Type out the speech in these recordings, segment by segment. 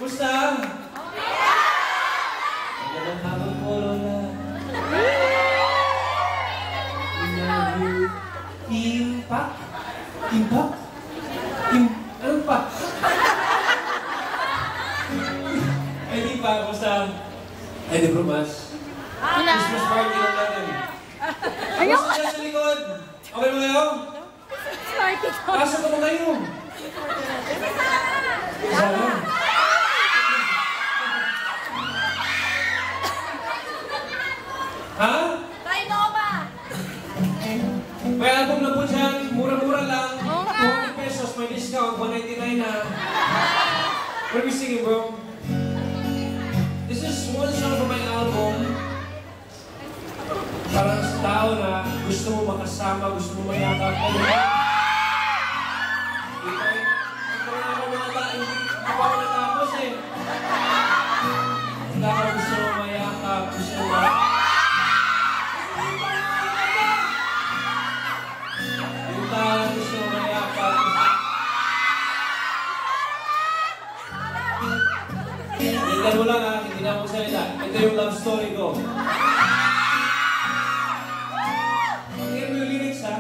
Kumusta? Magandang hapon po, Lola. Timpak? Timpak? Anong pa? Ay, di pa. Kumusta? Ay, di bro, mas. Christmas party lang natin. Kumusta siya sa likod? Okay mo kayo? Pasok mo kayo. Isa lang. Ha? Kay Nova! May album na po dyan. Mura-mura lang. 200 pesos. May discount. 199 na. What are we singing, bro? This is one song from my album. Parang sa tao na gusto mo makasama, gusto mo mayakap. Hindi pa ako natapos eh. Hindi ako gusto mo mayakap, gusto mo gusto mo mayakap. Tingnan mo lang ha, hindi na ako salita. Ito yung love story ko. Tingnan mo yung lyrics ha.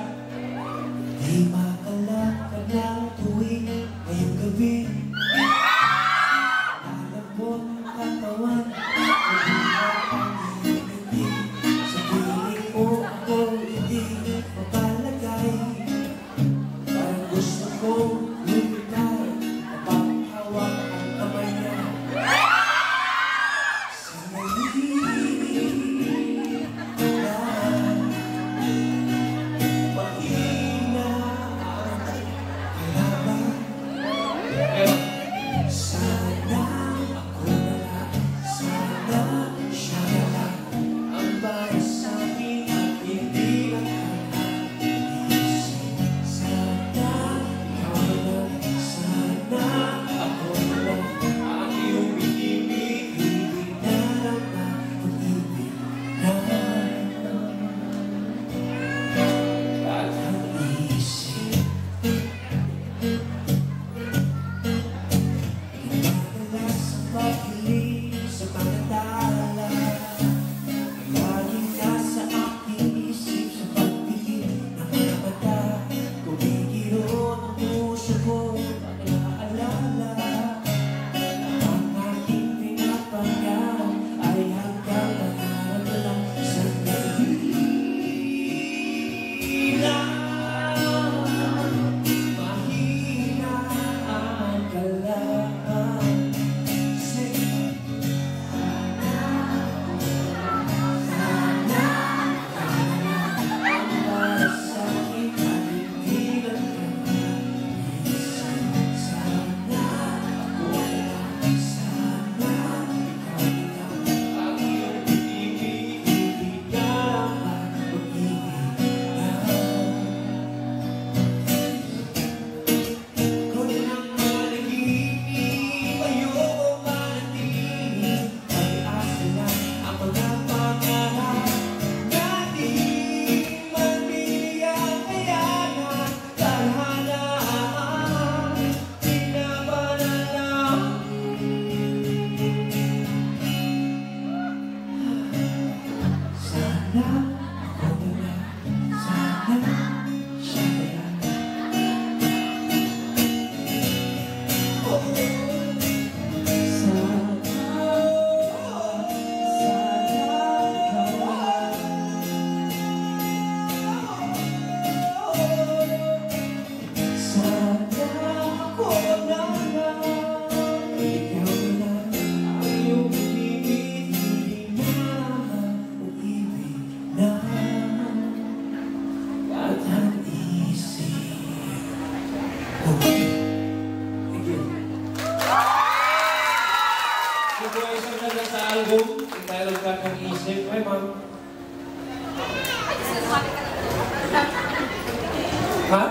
Di makalap ka ng tuwing ngayong gabi. Lalabot ang katawan, mabigat ang hindi. Sa piling mo ako hindi mapalagay. Parang gusto kong lumitaw, mapaghawak ang kamay niya. Sa maliit na mahina ang kalaban. Sana ako na lang, sana siya na lang ang para sa akin at hindi lang nakakaisip. Sana ikaw na lang, sana ako na lang ang iyong ibig, hindi na lang ang ibig na at ang isip. Madalas ang paghiling sa mga tala, laging nasa aking isip sa pagpigil ng mga mata. Kumikiro ng puso ko at naaalala ang aking pinapangarap ay hanggang pangarap na lang. Mahina ang kalaban. Ito ay isang ganda sa album. Entitled Ka Kang Isip. Ay, ma'am. Ha?